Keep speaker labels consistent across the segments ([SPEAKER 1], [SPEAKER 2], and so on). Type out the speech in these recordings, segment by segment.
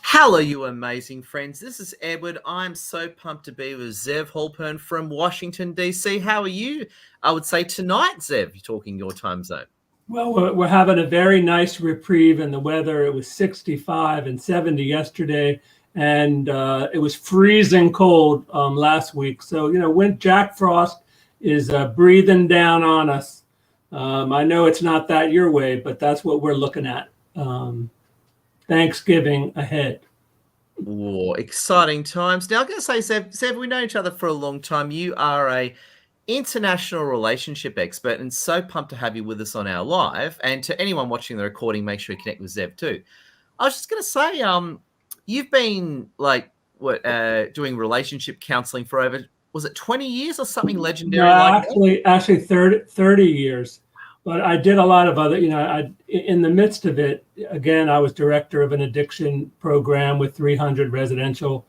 [SPEAKER 1] Hello, you amazing friends. This is Edward. I'm so pumped to be with Zev Halpern from Washington, D.C. How are you? I would say tonight, Zev, you're talking your time zone.
[SPEAKER 2] Well, we're having a very nice reprieve in the weather. It was 65 and 70 yesterday, and it was freezing cold last week. So, when Jack Frost is breathing down on us, I know it's not that your way, but that's what we're looking at. Thanksgiving ahead.
[SPEAKER 1] Oh, exciting times. Now, I'm going to say, Zev, we know each other for a long time. You are a international relationship expert, and so pumped to have you with us on our live. And to anyone watching the recording, make sure you connect with Zev too. I was just going to say, you've been doing relationship counseling for over, was it 20 years or something legendary?
[SPEAKER 2] No, actually 30 years. But I did a lot of other, in the midst of it, again, I was director of an addiction program with 300 residential.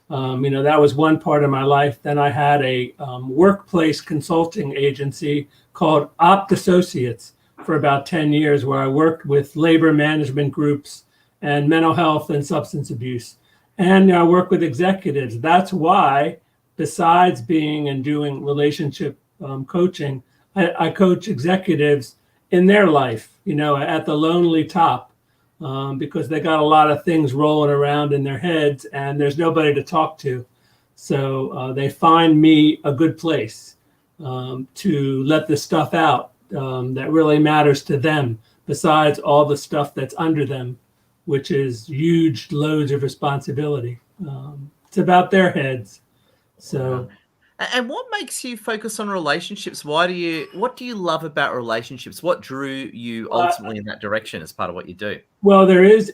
[SPEAKER 2] That was one part of my life. Then I had a workplace consulting agency called Opt Associates for about 10 years, where I worked with labor management groups and mental health and substance abuse. And I work with executives. That's why, besides being and doing relationship coaching, I coach executives in their life, at the lonely top, because they got a lot of things rolling around in their heads and there's nobody to talk to. So they find me a good place to let the stuff out that really matters to them, besides all the stuff that's under them, which is huge loads of responsibility. It's about their heads. So.
[SPEAKER 1] And what makes you focus on relationships? What do you love about relationships? What drew you ultimately in that direction as part of what you do?
[SPEAKER 2] Well, there is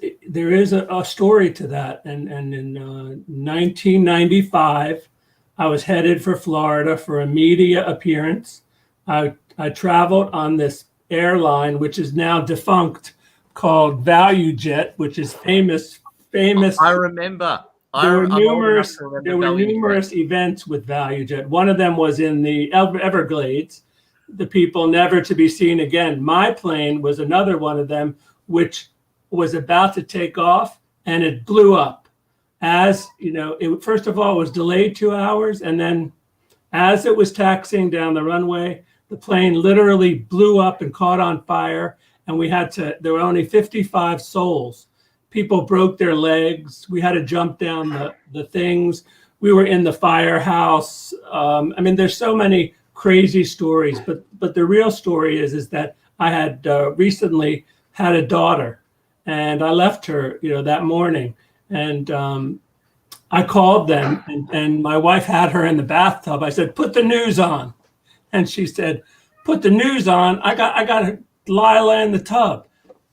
[SPEAKER 2] a story to that. And in 1995, I was headed for Florida for a media appearance. I traveled on this airline, which is now defunct, called ValueJet, which is famous.
[SPEAKER 1] I remember.
[SPEAKER 2] There were numerous events with ValueJet. One of them was in the Everglades, the people never to be seen again. My plane was another one of them, which was about to take off, and it blew up. First of all, it was delayed 2 hours, and then as it was taxiing down the runway, the plane literally blew up and caught on fire, and there were only 55 souls. People broke their legs. We had to jump down the things. We were in the firehouse. There's so many crazy stories, but the real story is that I had recently had a daughter, and I left her, that morning, and I called them, and my wife had her in the bathtub. I said, "Put the news on," and she said, "Put the news on. I got Lila in the tub."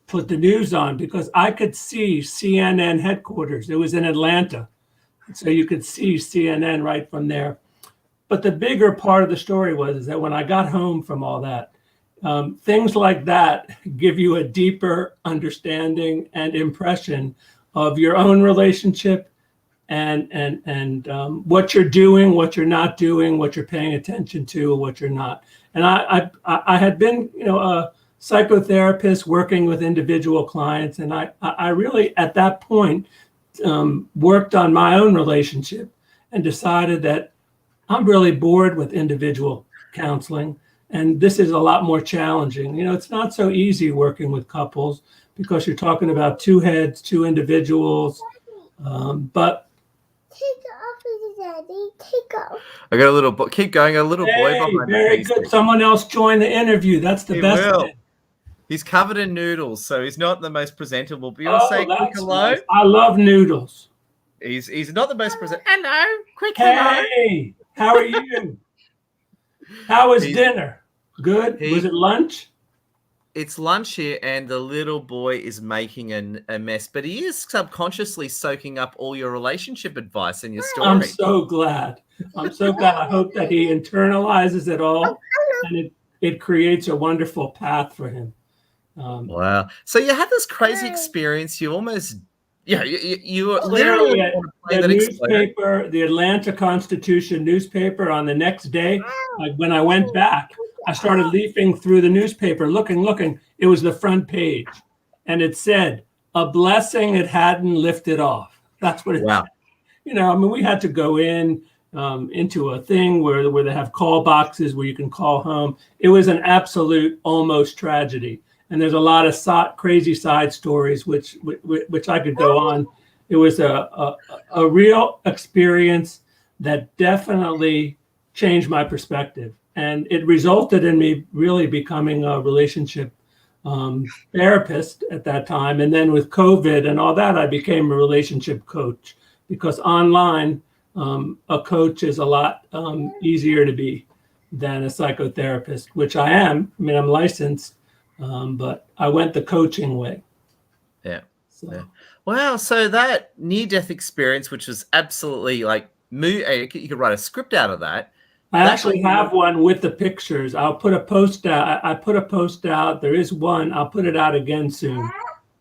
[SPEAKER 2] Put the news on, because I could see CNN headquarters. It was in Atlanta. So you could see CNN right from there. But the bigger part of the story was that when I got home from all that, things like that give you a deeper understanding and impression of your own relationship and what you're doing, what you're not doing, what you're paying attention to, and what you're not. And I had been, a psychotherapist working with individual clients. And I really, at that point, worked on my own relationship and decided that I'm really bored with individual counseling. And this is a lot more challenging. It's not so easy working with couples because you're talking about two heads, two individuals. But
[SPEAKER 1] I got a little boy. Keep going. A little boy behind
[SPEAKER 2] very good. Someone else join the interview. That's the best thing.
[SPEAKER 1] He's covered in noodles, so he's not the most presentable. But you want to say quick hello?
[SPEAKER 2] Nice. I love noodles.
[SPEAKER 1] He's not the most presentable. Hello, quick
[SPEAKER 2] hello. Hey, how are you? How was dinner? Good. Was it lunch?
[SPEAKER 1] It's lunch here, and the little boy is making a mess, but he is subconsciously soaking up all your relationship advice and your story.
[SPEAKER 2] I'm so glad. I hope that he internalizes it all, and it creates a wonderful path for him.
[SPEAKER 1] Wow. So you had this crazy experience. You almost, you were literally
[SPEAKER 2] the newspaper, the Atlanta Constitution newspaper, on the next day, when I went back, I started leafing through the newspaper, looking. It was the front page, and it said, "A blessing it hadn't lifted off." That's what
[SPEAKER 1] Wow.
[SPEAKER 2] I mean, we had to go into a thing where they have call boxes where you can call home. It was an absolute almost tragedy. And there's a lot of crazy side stories, which I could go on. It was a real experience that definitely changed my perspective. And it resulted in me really becoming a relationship therapist at that time. And then with COVID and all that, I became a relationship coach, because online, a coach is a lot easier to be than a psychotherapist, which I am. I mean, I'm licensed, but I went the coaching way.
[SPEAKER 1] Yeah.
[SPEAKER 2] So.
[SPEAKER 1] Yeah. Wow. So that near-death experience, which was absolutely like, you could write a script out of that.
[SPEAKER 2] I actually have one with the pictures. I'll put a post out. I put a post out. There is one. I'll put it out again soon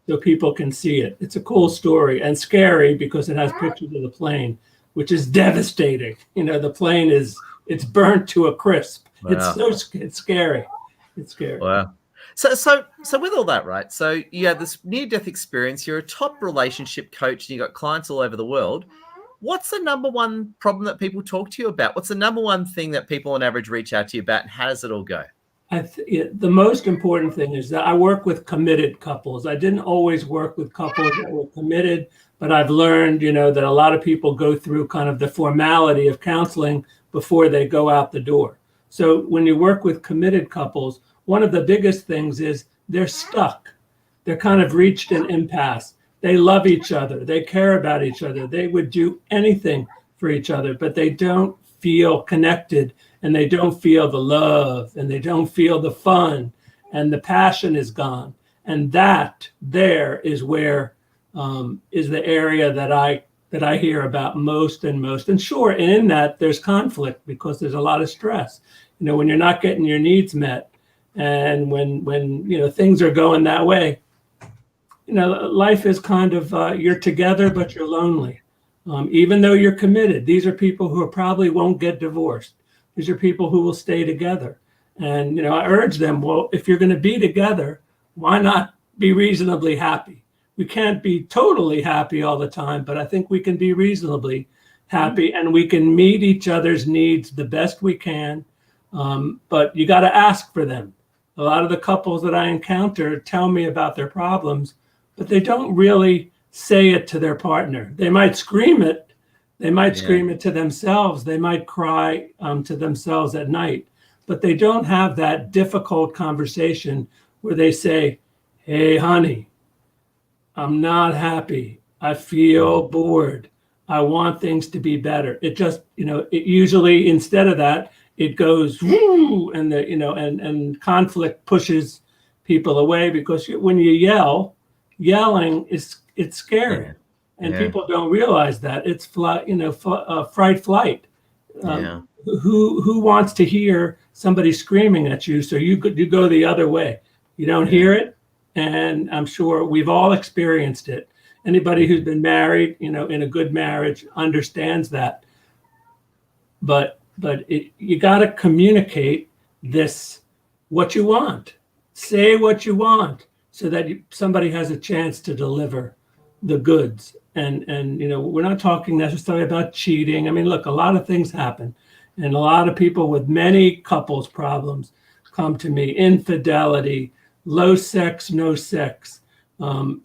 [SPEAKER 2] so people can see it. It's a cool story and scary because it has pictures of the plane, which is devastating. The plane it's burnt to a crisp. Wow. It's scary. It's scary.
[SPEAKER 1] Wow. So with all that, right? So you have this near-death experience. You're a top relationship coach, and you got clients all over the world. What's the number one problem that people talk to you about? What's the number one thing that people on average reach out to you about, and how does it all go?
[SPEAKER 2] The most important thing is that I work with committed couples. I didn't always work with couples that were committed, but I've learned, that a lot of people go through kind of the formality of counseling before they go out the door. So when you work with committed couples, one of the biggest things is they're stuck. They're kind of reached an impasse. They love each other. They care about each other. They would do anything for each other, but they don't feel connected, and they don't feel the love, and they don't feel the fun, and the passion is gone. And that there is where is the area that I hear about most. And sure, in that there's conflict because there's a lot of stress. When you're not getting your needs met, and when things are going that way, life is kind of, you're together, but you're lonely. Even though you're committed, these are people who probably won't get divorced. These are people who will stay together. And, I urge them, well, if you're going to be together, why not be reasonably happy? We can't be totally happy all the time, but I think we can be reasonably happy, and we can meet each other's needs the best we can. But you got to ask for them. A lot of the couples that I encounter tell me about their problems, but they don't really say it to their partner. They might scream it. They might scream it to themselves. They might cry to themselves at night, but they don't have that difficult conversation where they say, hey, honey, I'm not happy. I feel bored. I want things to be better. It just, it usually, instead of that, it goes woo, and and conflict pushes people away, because when you yelling it's scary, and people don't realize that it's fright flight. Who wants to hear somebody screaming at you? So you go the other way. You don't hear it, and I'm sure we've all experienced it. Anybody who's been married, in a good marriage understands that. But you got to communicate what you want. Say what you want, so that somebody has a chance to deliver the goods. And we're not talking necessarily about cheating. I mean, look, a lot of things happen, and a lot of people with many couples problems come to me. Infidelity, low sex, no sex.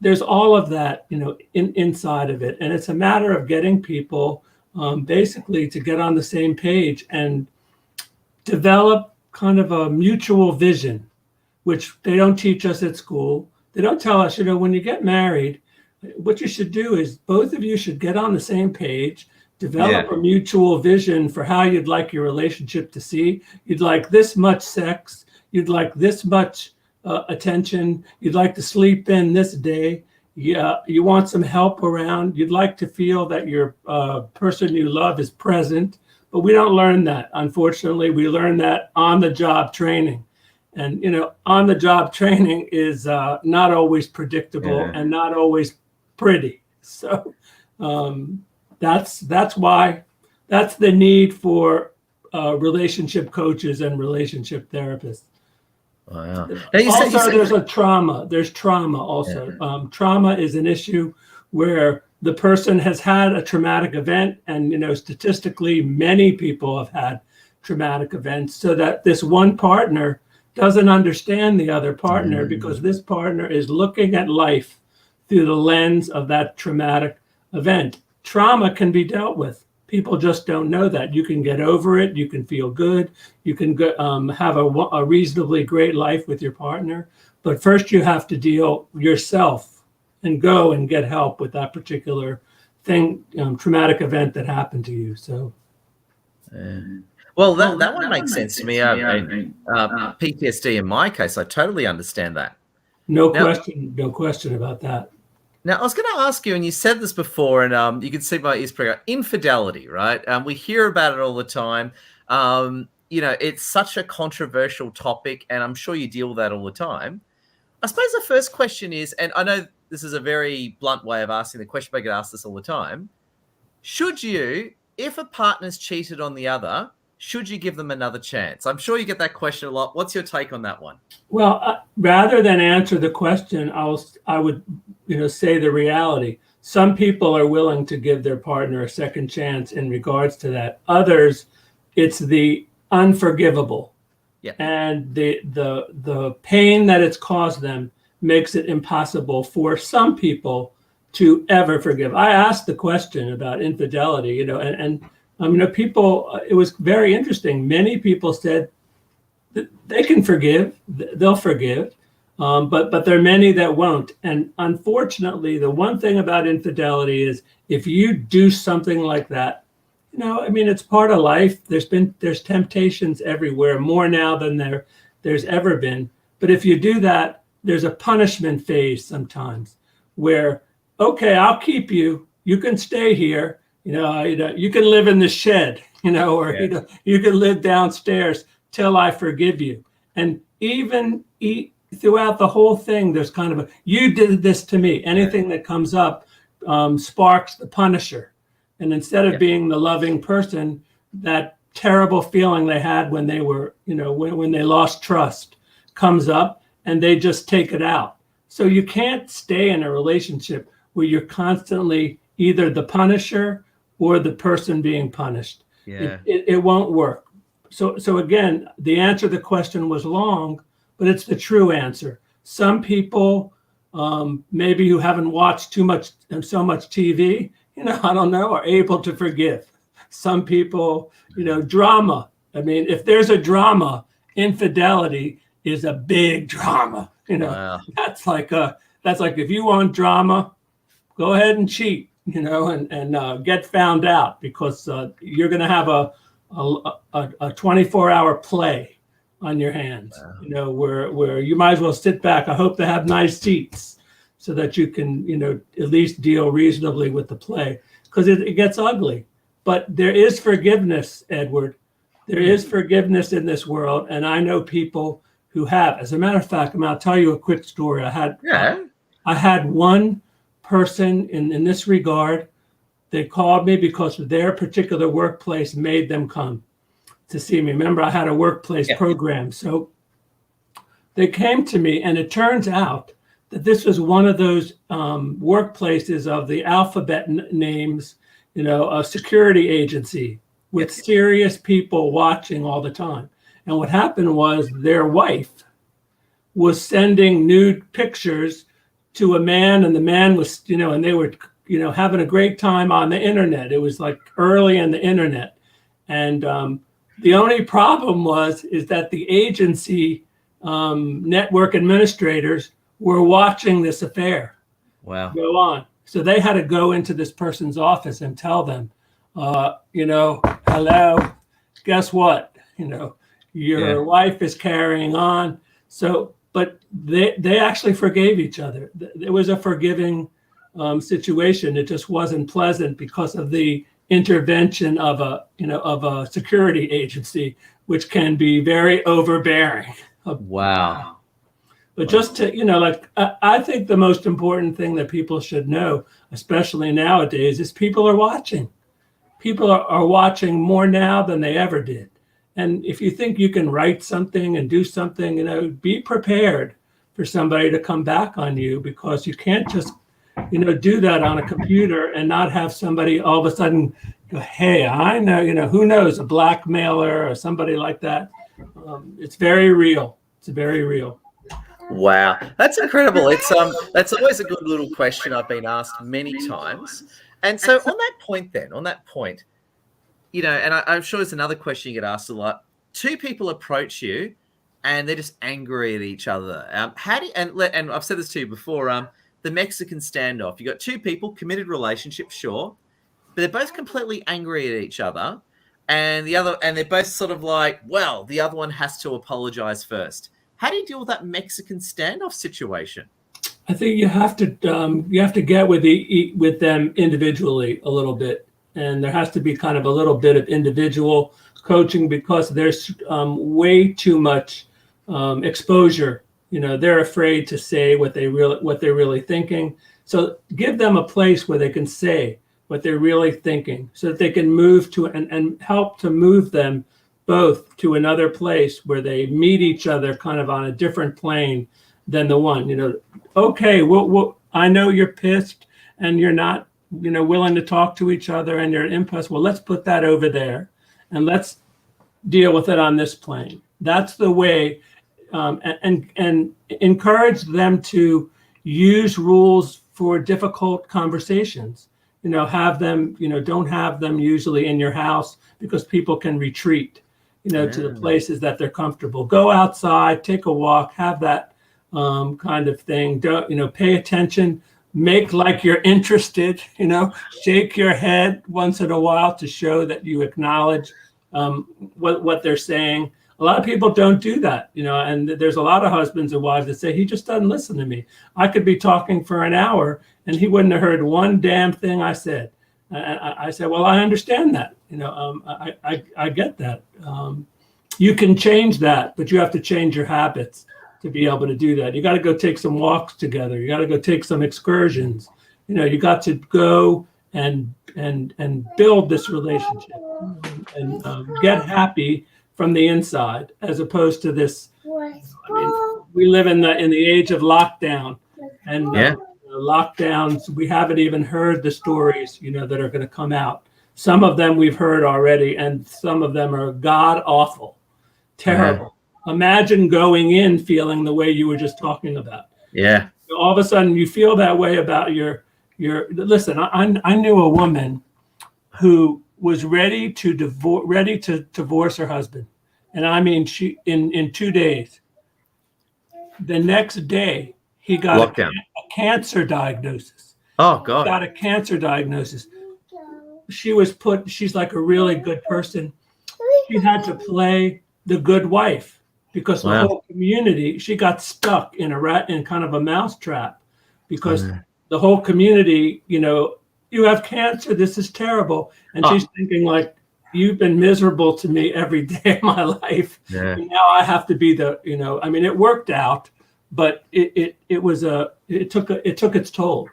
[SPEAKER 2] There's all of that, inside of it. And it's a matter of getting people basically to get on the same page and develop kind of a mutual vision, which they don't teach us at school. They don't tell us, when you get married, what you should do is both of you should get on the same page, develop a mutual vision for how you'd like your relationship to see. You'd like this much sex. You'd like this much attention. You'd like to sleep in this day. You want some help around. You'd like to feel that your person you love is present. But we don't learn that. Unfortunately, we learn that on the job training. And, on the job training is not always predictable and not always pretty. So that's why, that's the need for relationship coaches and relationship therapists.
[SPEAKER 1] Wow.
[SPEAKER 2] Also, there's trauma also. Trauma is an issue where the person has had a traumatic event, and statistically many people have had traumatic events, so that this one partner doesn't understand the other partner because this partner is looking at life through the lens of that traumatic event. Trauma can be dealt with. People just don't know that. You can get over it. You can feel good. You can have a reasonably great life with your partner. But first you have to deal yourself and go and get help with that particular thing, traumatic event that happened to you. So.
[SPEAKER 1] Well, that one makes sense to me. PTSD in my case, I totally understand that.
[SPEAKER 2] No question about that.
[SPEAKER 1] Now, I was going to ask you, and you said this before, and you can see my ears prick up, infidelity, right? We hear about it all the time. It's such a controversial topic, and I'm sure you deal with that all the time. I suppose the first question is, and I know this is a very blunt way of asking the question, but I get asked this all the time. Should you, if a partner's cheated on the other, should you give them another chance? I'm sure you get that question a lot. What's your take on that one?
[SPEAKER 2] Well, rather than answer the question, I would say the reality. Some people are willing to give their partner a second chance in regards to that. Others, it's the unforgivable.
[SPEAKER 1] Yeah.
[SPEAKER 2] And the pain that it's caused them makes it impossible for some people to ever forgive. I asked the question about infidelity, and people, it was very interesting. Many people said that they can forgive, they'll forgive, but there are many that won't. And unfortunately, the one thing about infidelity is if you do something like that, it's part of life. There's temptations everywhere, more now than there's ever been. But if you do that, there's a punishment phase sometimes where, okay, I'll keep you. You can stay here. You can live in the shed, or you can live downstairs till I forgive you. And even throughout the whole thing, there's kind of you did this to me. Anything that comes up sparks the punisher. And instead of being the loving person, that terrible feeling they had when they were, when they lost trust comes up and they just take it out. So you can't stay in a relationship where you're constantly either the punisher or the person being punished.
[SPEAKER 1] Yeah.
[SPEAKER 2] It won't work. So again, the answer to the question was long, but it's the true answer. Some people, maybe who haven't watched so much TV, I don't know, are able to forgive. Some people, drama. I mean, if there's a drama, infidelity is a big drama.
[SPEAKER 1] Wow.
[SPEAKER 2] That's like if you want drama, go ahead and cheat, and get found out, because you're going to have a 24-hour play on your hands. Wow. Where you might as well sit back. I hope they have nice seats so that you can, at least deal reasonably with the play, because it gets ugly. But there is forgiveness, Edward. There is forgiveness in this world, and I know people who have. As a matter of fact, I'll tell you a quick story. I had one person in this regard. They called me because their particular workplace made them come to see me. Remember, I had a workplace program. So they came to me, and it turns out that this was one of those workplaces of the alphabet names, a security agency with serious people watching all the time. And what happened was their wife was sending nude pictures to a man, and the man was, and they were, having a great time on the internet. It was like early in the internet. And the only problem is that the agency network administrators were watching this affair go on. So they had to go into this person's office and tell them, hello, guess what? Your wife is carrying on. So, but they actually forgave each other. It was a forgiving situation. It just wasn't pleasant because of the intervention of a security agency, which can be very overbearing.
[SPEAKER 1] Wow.
[SPEAKER 2] But just to, I think the most important thing that people should know, especially nowadays, is people are watching. People are watching more now than they ever did. And if you think you can write something and do something, be prepared for somebody to come back on you, because you can't just do that on a computer and not have somebody all of a sudden go, hey, I know, who knows, a blackmailer or somebody like that. It's very real. It's very real.
[SPEAKER 1] Wow, that's incredible. That's always a good little question I've been asked many times. And so on that point, and I'm sure there's another question you get asked a lot. Two people approach you and they're just angry at each other. And I've said this to you before, the Mexican standoff. You got two people, committed relationship, sure, but they're both completely angry at each other. And they're both sort of like, well, the other one has to apologize first. How do you deal with that Mexican standoff situation?
[SPEAKER 2] I think you have to get with them individually a little bit, and there has to be kind of a little bit of individual coaching because there's way too much exposure. They're afraid to say what they're really thinking. So give them a place where they can say what they're really thinking, so that they can move to and help to move them both to another place where they meet each other kind of on a different plane than the one. Okay, well, I know you're pissed and you're not, willing to talk to each other and you're impulse. Well, let's put that over there and let's deal with it on this plane. That's the way, and encourage them to use rules for difficult conversations. Have them, don't have them usually in your house because people can retreat, to the places that they're comfortable. Go outside, take a walk, have that kind of thing. Don't, pay attention, make like you're interested, shake your head once in a while to show that you acknowledge what they're saying. A lot of people don't do that, and there's a lot of husbands and wives that say, he just doesn't listen to me. I could be talking for an hour and he wouldn't have heard one damn thing I said. I said, well, I understand that. I get that. You can change that, but you have to change your habits to be able to do that. You got to go take some walks together. You got to go take some excursions. You got to go and build this relationship and get happy from the inside, as opposed to this. We live in the age of lockdown, and lockdowns. We haven't even heard the stories, that are going to come out. Some of them we've heard already, and some of them are god awful, terrible. Imagine going in feeling the way you were just talking about.
[SPEAKER 1] Yeah.
[SPEAKER 2] All of a sudden, you feel that way about your. Listen, I knew a woman who was ready to divorce her husband. And I mean, she in 2 days. The next day, he got a cancer diagnosis.
[SPEAKER 1] Oh, God.
[SPEAKER 2] Got a cancer diagnosis. She's like a really good person. She had to play the good wife because the whole community, she got stuck in kind of a mousetrap because the whole community, you have cancer, this is terrible. And she's thinking like, you've been miserable to me every day of my life. Yeah. And now I have to be it worked out, but it took its toll.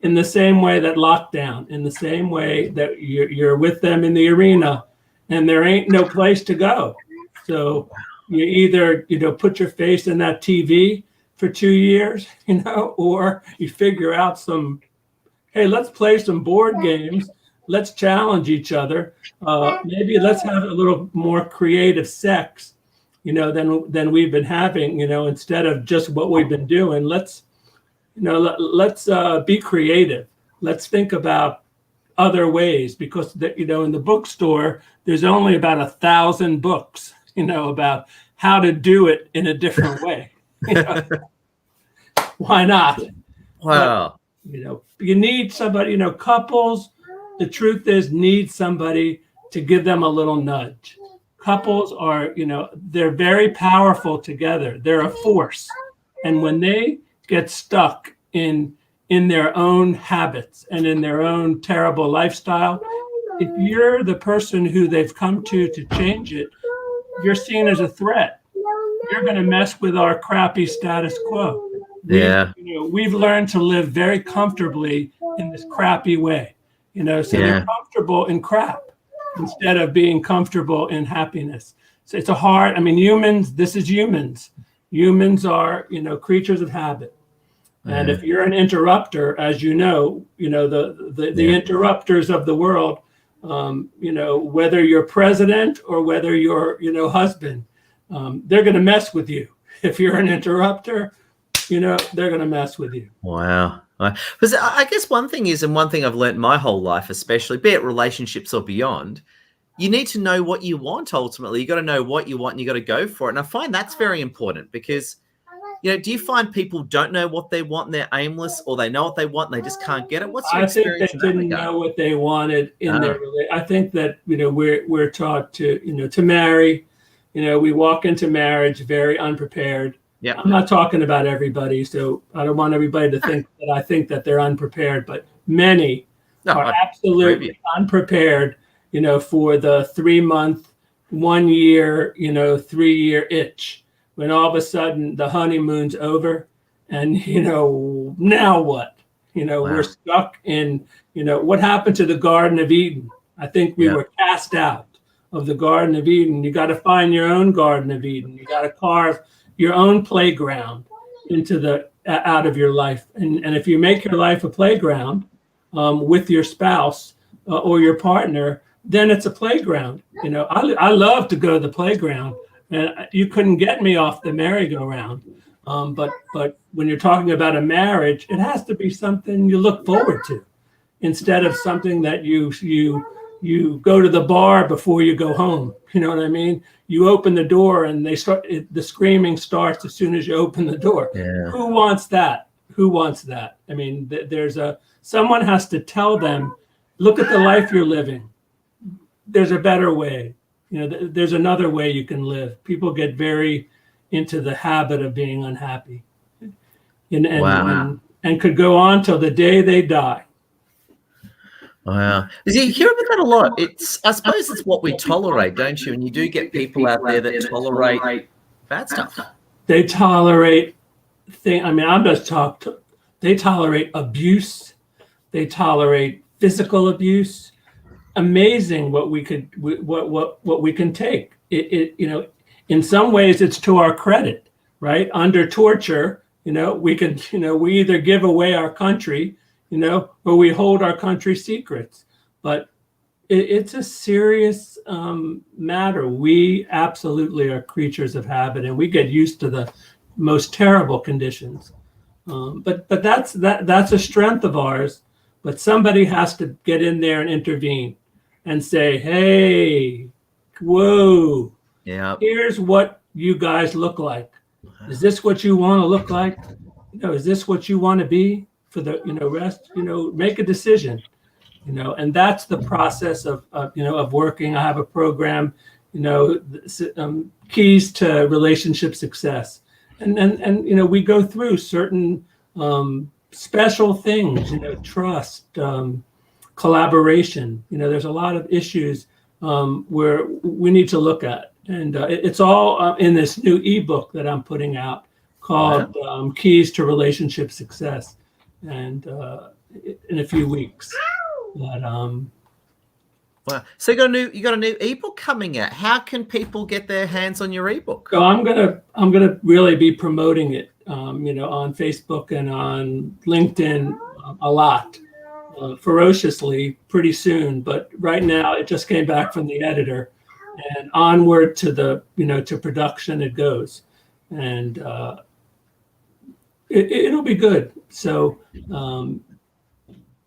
[SPEAKER 2] In the same way that lockdown, in the same way that you're with them in the arena and there ain't no place to go. So you either, put your face in that TV for 2 years, or you figure out hey, let's play some board games. Let's challenge each other. Maybe let's have a little more creative sex, than we've been having, instead of just what we've been doing. Let's be creative. Let's think about other ways, because in the bookstore, there's only about 1,000 books, about how to do it in a different way. Why not?
[SPEAKER 1] Wow.
[SPEAKER 2] But, you need somebody, couples, the truth is, need somebody to give them a little nudge. Couples are, they're very powerful together. They're a force. And when they get stuck in their own habits and in their own terrible lifestyle, if you're the person who they've come to change it, you're seen as a threat. You're going to mess with our crappy status quo. We've learned to live very comfortably in this crappy way. So they're comfortable in crap instead of being comfortable in happiness. So it's humans, this is humans. Humans are, creatures of habit. And if you're an interrupter, as you know, the interrupters of the world, whether you're president or whether you're, husband, they're going to mess with you. If you're an interrupter, they're going to mess with you.
[SPEAKER 1] Wow. Because I guess one thing is, and one thing I've learned my whole life, especially, be it relationships or beyond, you need to know what you want ultimately. You got to know what you want and you got to go for it. And I find that's very important because, do you find people don't know what they want and they're aimless, or they know what they want and they just can't get it? What's your experience?
[SPEAKER 2] I think they didn't know what they wanted in their relationship. I think that, we're taught to marry. We walk into marriage very unprepared.
[SPEAKER 1] Yeah.
[SPEAKER 2] I'm not talking about everybody, so I don't want everybody to think that I think that they're unprepared, but many are absolutely unprepared, for the 3-month, 1 year, 3-year itch. When all of a sudden the honeymoon's over and, now what? We're stuck in, what happened to the Garden of Eden? I think we were cast out of the Garden of Eden. You got to find your own Garden of Eden. You got to carve your own playground out of your life. And if you make your life a playground with your spouse or your partner, then it's a playground. I love to go to the playground, and you couldn't get me off the merry-go-round. But when you're talking about a marriage, it has to be something you look forward to, instead of something that you go to the bar before you go home. You know what I mean? You open the door and the screaming starts as soon as you open the door.
[SPEAKER 1] Yeah.
[SPEAKER 2] Who wants that? Who wants that? I mean, someone has to tell them, look at the life you're living. There's a better way. There's another way you can live. People get very into the habit of being unhappy and could go on till the day they die.
[SPEAKER 1] Wow. You hear about that a lot. I suppose it's what we tolerate, don't you? And you do get people out there that tolerate bad stuff.
[SPEAKER 2] They tolerate they tolerate abuse. They tolerate physical abuse. Amazing what we can take. In some ways it's to our credit, right? Under torture, we either give away our country, or we hold our country secrets. But it's a serious matter. We absolutely are creatures of habit, and we get used to the most terrible conditions. But that's a strength of ours. But somebody has to get in there and intervene and say, hey, whoa, here's what you guys look like. Is this what you want to look like? Is this what you want to be for the rest? Make a decision. And that's the process of working. I have a program, keys to relationship success, and we go through certain special things, trust, collaboration. There's a lot of issues where we need to look at, and it's all in this new ebook that I'm putting out called Keys to Relationship Success, and in a few weeks. But
[SPEAKER 1] wow! So you got a new ebook coming out. How can people get their hands on your ebook?
[SPEAKER 2] So I'm gonna really be promoting it, on Facebook and on LinkedIn a lot, ferociously pretty soon. But right now, it just came back from the editor, and onward to to production it goes, and it'll be good. So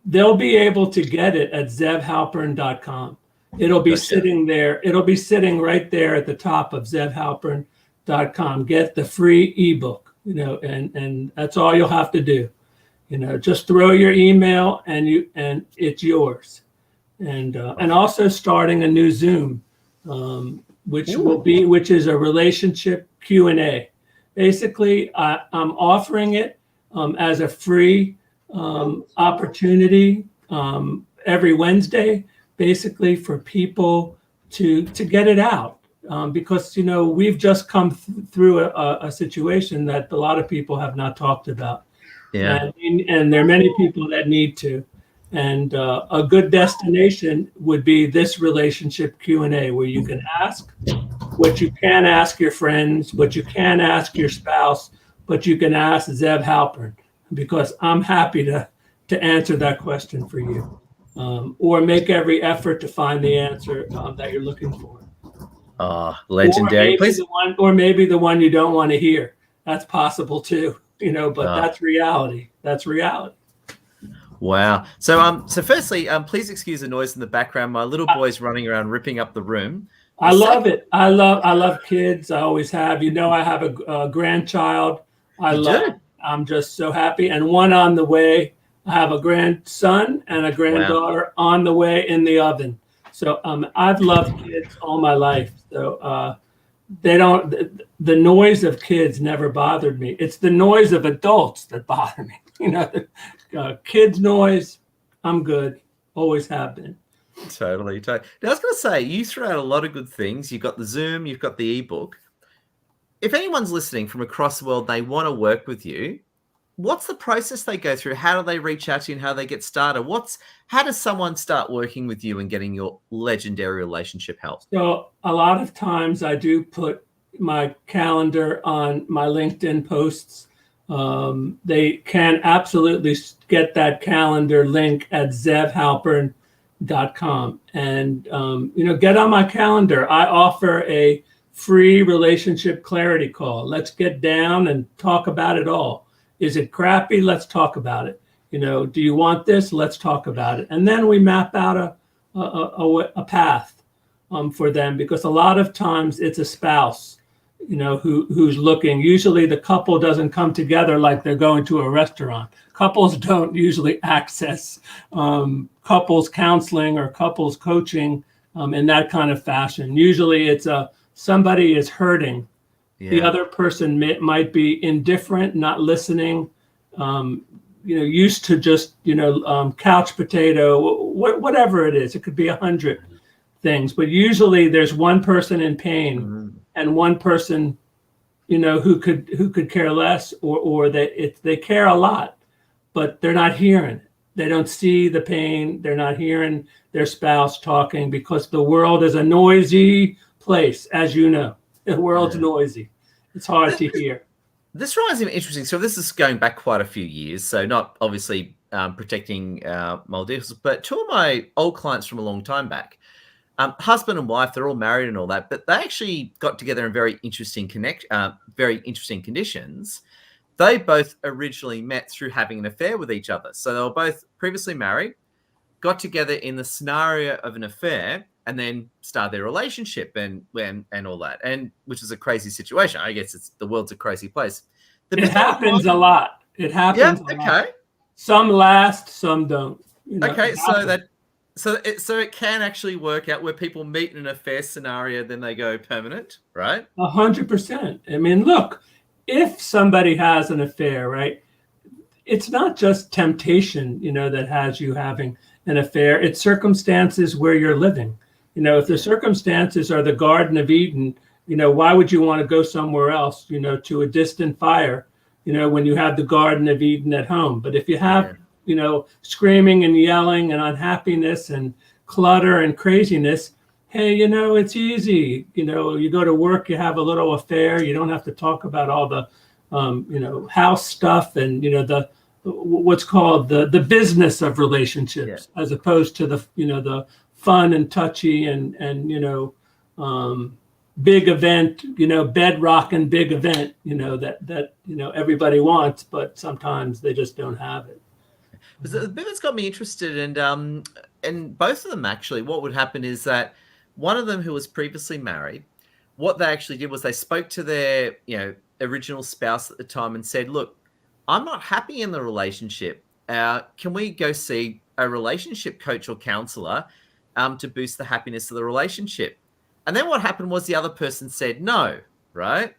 [SPEAKER 2] they'll be able to get it at zevhalpern.com. It'll be sitting there. It'll be sitting right there at the top of zevhalpern.com. Get the free ebook, and that's all you'll have to do. Just throw your email and it's yours. And also starting a new Zoom, which is a relationship Q&A. Basically, I'm offering it as a free opportunity every Wednesday, basically for people to get it out, because we've just come through a situation that a lot of people have not talked about, and there are many people that need to, and a good destination would be this relationship Q&A, where you can ask what you can ask your friends, what you can ask your spouse, but you can ask Zev Halpern, because I'm happy to answer that question for you, or make every effort to find the answer that you're looking for.
[SPEAKER 1] Oh, legendary. Please.
[SPEAKER 2] Or maybe the one you don't want to hear. That's possible too, but that's reality. That's reality.
[SPEAKER 1] Wow. So firstly, please excuse the noise in the background. My little boy's running around ripping up the room.
[SPEAKER 2] I love it. I love kids. I always have. I have a grandchild. I'm just so happy. And one on the way. I have a grandson and a granddaughter on the way in the oven. So I've loved kids all my life. So the noise of kids never bothered me. It's the noise of adults that bother me. Kids noise, I'm good. Always have been.
[SPEAKER 1] Totally. Now, I was going to say, you threw out a lot of good things. You've got the Zoom, you've got the ebook. If anyone's listening from across the world, they want to work with you, what's the process they go through? How do they reach out to you and how they get started? How does someone start working with you and getting your legendary relationship help?
[SPEAKER 2] So a lot of times I do put my calendar on my LinkedIn posts. They can absolutely get that calendar link at zevhalpern.com and get on my calendar. I offer a free relationship clarity call. Let's get down and talk about it all. Is it crappy? Let's talk about it. Do you want this? Let's talk about it. And then we map out a path for them, because a lot of times it's a spouse who's looking. Usually the couple doesn't come together like they're going to a restaurant. Couples don't usually access couples counseling or couples coaching in that kind of fashion. Usually it's somebody is hurting. Yeah. The other person might be indifferent, not listening, used to just, couch potato, whatever it is. It could be 100 things, but usually there's one person in pain and one person, who could care less, or they care a lot, but they're not hearing it. They don't see the pain. They're not hearing their spouse talking, because the world is a noisy place, as you know. The world's noisy. It's hard to hear.
[SPEAKER 1] This reminds me of interesting. So this is going back quite a few years. So not obviously protecting Maldives, but two of my old clients from a long time back, husband and wife, they're all married and all that, but they actually got together in very interesting conditions. They both originally met through having an affair with each other. So they were both previously married, got together in the scenario of an affair, and then start their relationship and all that, and which is a crazy situation. I guess the world's a crazy place.
[SPEAKER 2] It happens a lot. It happens.
[SPEAKER 1] Yeah. Okay.
[SPEAKER 2] Some last, some don't.
[SPEAKER 1] Okay. So it can actually work out where people meet in an affair scenario, then they go permanent, right?
[SPEAKER 2] 100%. I mean, look, if somebody has an affair, right, it's not just temptation, that has you having an affair. It's circumstances where you're living. If the circumstances are the Garden of Eden, why would you want to go somewhere else, to a distant fire, when you have the Garden of Eden at home? But if you have, screaming and yelling and unhappiness and clutter and craziness, hey, it's easy. You go to work, you have a little affair. You don't have to talk about all the, house stuff and, what's called the business of relationships, as opposed to the fun and touchy and big event, bedrock and big event, that everybody wants, but sometimes they just don't have it.
[SPEAKER 1] The bit that's got me interested, and both of them actually, what would happen is that one of them, who was previously married, what they actually did was they spoke to their original spouse at the time and said, look, I'm not happy in the relationship. Can we go see a relationship coach or counselor to boost the happiness of the relationship? And then what happened was the other person said no, right?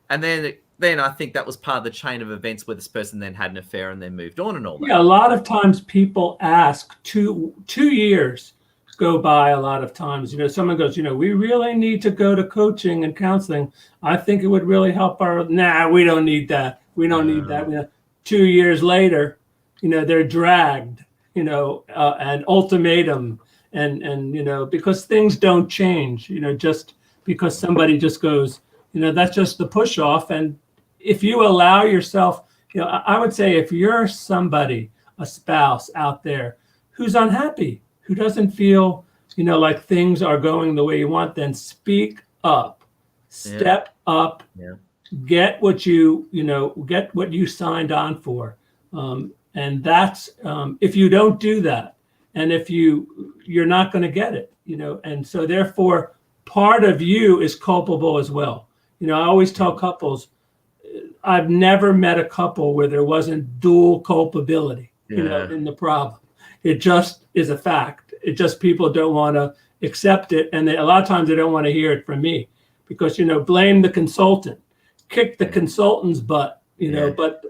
[SPEAKER 1] And then I think that was part of the chain of events where this person then had an affair and then moved on and all that.
[SPEAKER 2] Yeah, a lot of times people ask 2 years go by. A lot of times, someone goes, we really need to go to coaching and counseling. I think it would really help we don't need that. We don't need that. 2 years later, they're dragged, an ultimatum. And because things don't change, just because somebody just goes, that's just the push off. And if you allow yourself I would say if you're somebody, a spouse out there who's unhappy, who doesn't feel, like things are going the way you want, then speak up, step up, get what get what you signed on for. And that's, if you don't do that, and if you're not going to get it, and so therefore part of you is culpable as well. I always tell couples, I've never met a couple where there wasn't dual culpability, in the problem. It just is a fact. It just, people don't want to accept it. And a lot of times they don't want to hear it from me because, blame the consultant, kick the consultant's butt,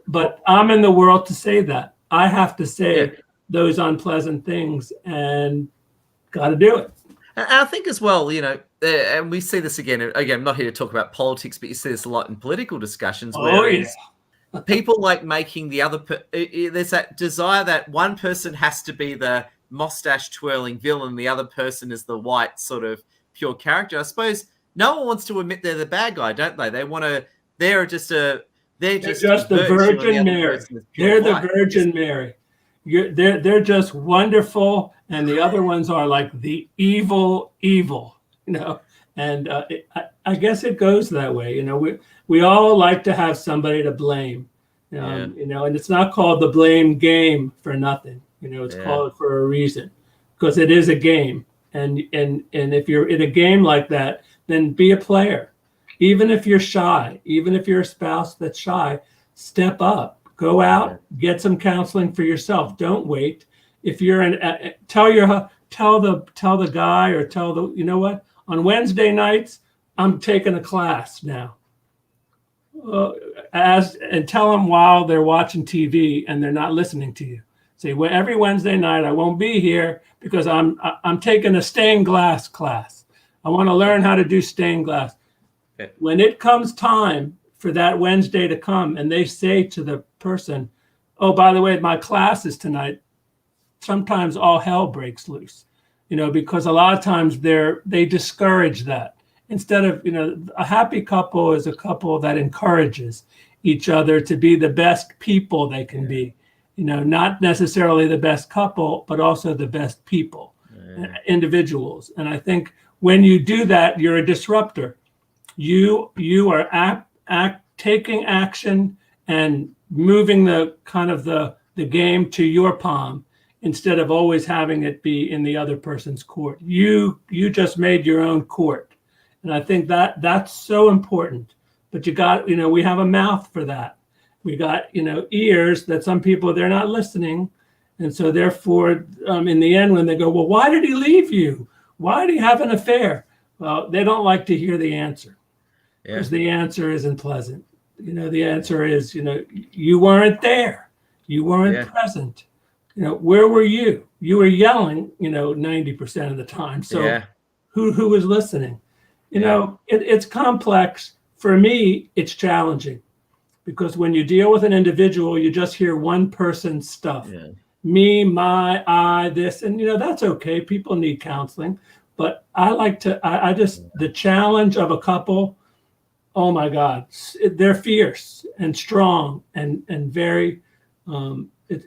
[SPEAKER 2] but I'm in the world to say that. I have to say those unpleasant things and got to do it.
[SPEAKER 1] And I think as well, and we see this again, I'm not here to talk about politics, but you see this a lot in political discussions where people like making the other, there's that desire that one person has to be the mustache twirling villain, the other person is the white sort of pure character. I suppose no one wants to admit they're the bad guy, don't they? They want to, they're just the
[SPEAKER 2] Virgin Mary. They're the Virgin Mary. They're just wonderful, and the other ones are like the evil, and I guess it goes that way. We all like to have somebody to blame, and it's not called the blame game for nothing. It's called for a reason, because it is a game, and if you're in a game like that, then be a player. Even if you're shy, even if you're a spouse that's shy, step up. Go out, get some counseling for yourself. Don't wait. If you're tell the guy, or tell the, on Wednesday nights, I'm taking a class now. And tell them while they're watching TV and they're not listening to you. Say, well, every Wednesday night I won't be here because I'm taking a stained glass class. I want to learn how to do stained glass. When it comes time for that Wednesday to come and they say to the person, oh, by the way, my class is tonight, sometimes all hell breaks loose, because a lot of times they discourage that. Instead of, a happy couple is a couple that encourages each other to be the best people they can be, not necessarily the best couple, but also the best people, individuals. And I think when you do that, you're a disruptor. You are taking action and moving the kind of the game to your palm instead of always having it be in the other person's court. You just made your own court. And I think that's so important. But you got, we have a mouth for that. We got, ears that some people, they're not listening. And so therefore, in the end, when they go, well, why did he leave you? Why did he have an affair? Well, they don't like to hear the answer. Because the answer isn't pleasant. The answer is, you weren't there. You weren't present. Where were you? You were yelling, 90% of the time. So who was listening? It's complex. For me, it's challenging because when you deal with an individual, you just hear one person's stuff. Me, my, I, this, and that's okay. People need counseling. But I like to, the challenge of a couple, oh my God, they're fierce and strong and very,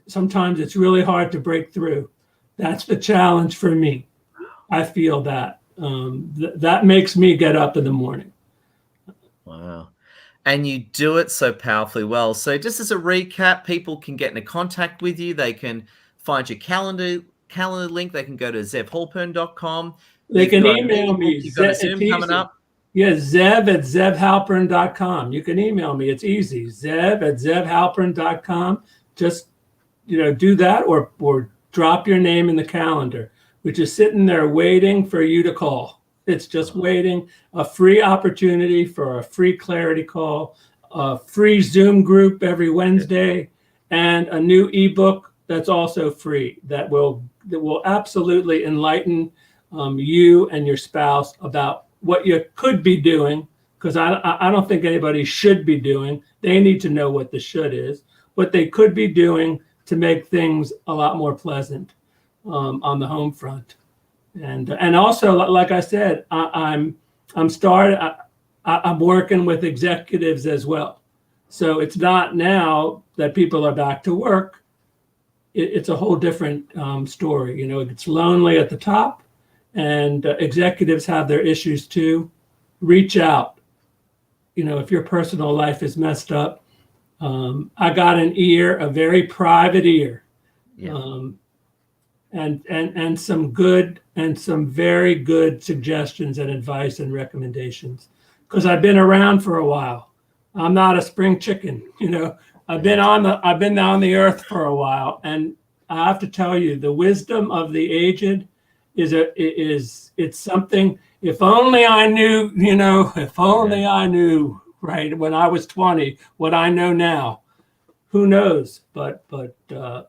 [SPEAKER 2] sometimes it's really hard to break through. That's the challenge for me. I feel that. That makes me get up in the morning.
[SPEAKER 1] Wow. And you do it so powerfully well. So just as a recap, people can get into contact with you. They can find your calendar link. They can go to zevhalpern.com.
[SPEAKER 2] They can email me.
[SPEAKER 1] You've got a Zoom coming up.
[SPEAKER 2] Yes, Zev at zevhalpern.com. You can email me. It's easy. Zev at zevhalpern.com. Just, do that or drop your name in the calendar, which is sitting there waiting for you to call. It's just waiting, a free opportunity for a free clarity call, a free Zoom group every Wednesday, and a new ebook that's also free that will absolutely enlighten you and your spouse about what you could be doing, because I don't think anybody should be doing. They need to know what the should is, what they could be doing to make things a lot more pleasant on the home front. And also, like I said, I'm working with executives as well. So it's not now that people are back to work. It's a whole different story. You know, it's lonely at the top, and executives have their issues too. Reach out. You know, if your personal life is messed up. I got an ear, a very private ear, and some good and some very good suggestions and advice and recommendations. Because I've been around for a while. I'm not a spring chicken, you know. I've been on the earth for a while, and I have to tell you, the wisdom of the aged it's something. If only I knew, you know, if only I knew, right, when I was 20, what I know now. Who knows? But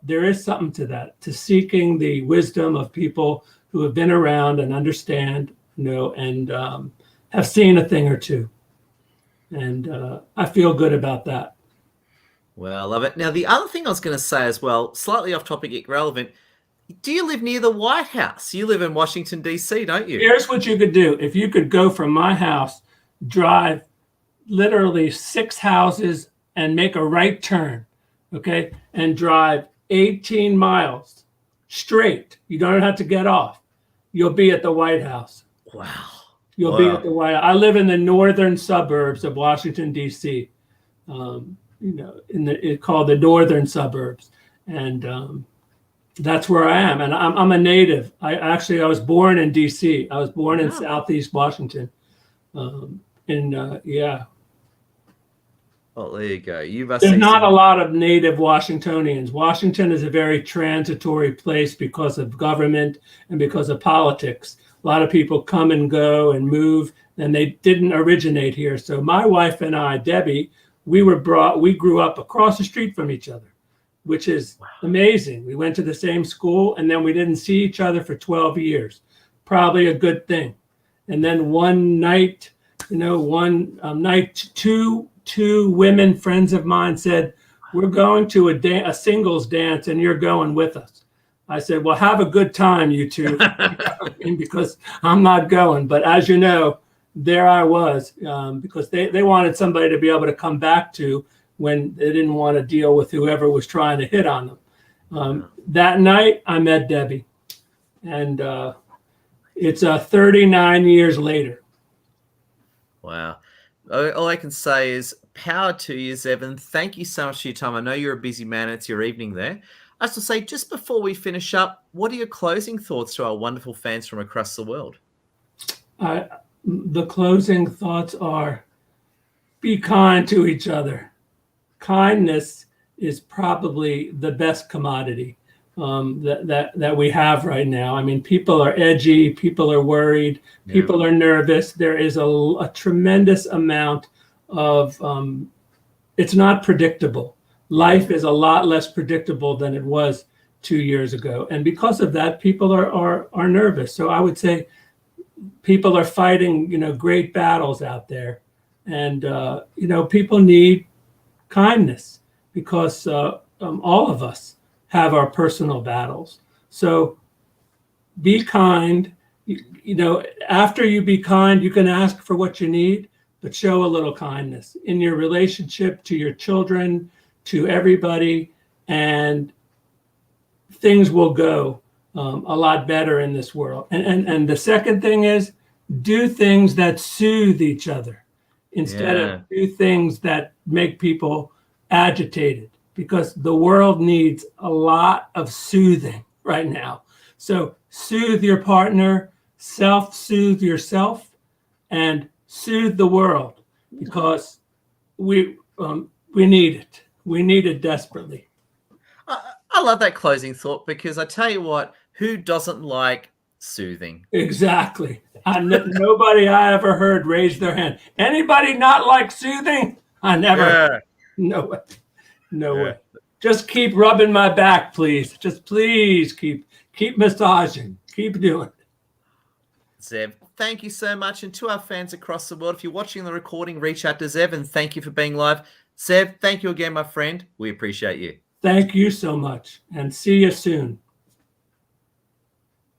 [SPEAKER 2] there is something to that, to seeking the wisdom of people who have been around and understand, you know, and have seen a thing or two. And I feel good about that.
[SPEAKER 1] Well, I love it. Now, the other thing I was going to say as well, slightly off topic, yet relevant. Do you live near the White House? You live in Washington, D.C., don't you?
[SPEAKER 2] Here's what you could do. If you could go from my house, drive literally 6 houses and make a right turn, okay, and drive 18 miles straight. You don't have to get off. You'll be at the White House.
[SPEAKER 1] Wow.
[SPEAKER 2] You'll be at the White House. I live in the northern suburbs of Washington, D.C., you know, it's called the northern suburbs. And that's where I am. And I'm a native. I was born in D.C. I was born in Southeast Washington. Yeah.
[SPEAKER 1] Well, there you go.
[SPEAKER 2] There's not a lot of native Washingtonians. Washington is a very transitory place because of government and because of politics. A lot of people come and go and move, and they didn't originate here. So my wife and I, Debbie, we grew up across the street from each other, which is amazing. We went to the same school, and then we didn't see each other for 12 years. Probably a good thing. And then one night, you know, two women friends of mine said, "We're going to a singles dance, and you're going with us." I said, "Well, have a good time, you two," because I'm not going. But as you know, there I was, because they wanted somebody to be able to come back to when they didn't want to deal with whoever was trying to hit on them. That night, I met Debbie, and it's 39 years later.
[SPEAKER 1] Wow. All I can say is power to you, Zev, and thank you so much for your time. I know you're a busy man. It's your evening there. I have to say, just before we finish up, what are your closing thoughts to our wonderful fans from across the world?
[SPEAKER 2] The closing thoughts are, be kind to each other. Kindness is probably the best commodity that we have right now. I mean, people are edgy, people are worried, people are nervous. There is a tremendous amount of, it's not predictable. Life is a lot less predictable than it was 2 years ago. And because of that, people are nervous. So I would say people are fighting, you know, great battles out there. And, you know, people need kindness because all of us have our personal battles. So be kind. You know, after you be kind, you can ask for what you need, but show a little kindness in your relationship to your children, to everybody, and things will go a lot better in this world. And the second thing is, do things that soothe each other instead of do things that make people agitated, because the world needs a lot of soothing right now. So soothe your partner, self-soothe yourself, and soothe the world, because we need it. We need it desperately.
[SPEAKER 1] I love that closing thought, because I tell you what, who doesn't like soothing?
[SPEAKER 2] Exactly. Nobody I ever heard raise their hand. Anybody not like soothing? I never. No way. No way. Just keep rubbing my back, please. Just please keep massaging. Keep doing it.
[SPEAKER 1] Zev, thank you so much. And to our fans across the world, if you're watching the recording, reach out to Zev, and thank you for being live. Zev, thank you again, my friend. We appreciate you.
[SPEAKER 2] Thank you so much, and see you soon.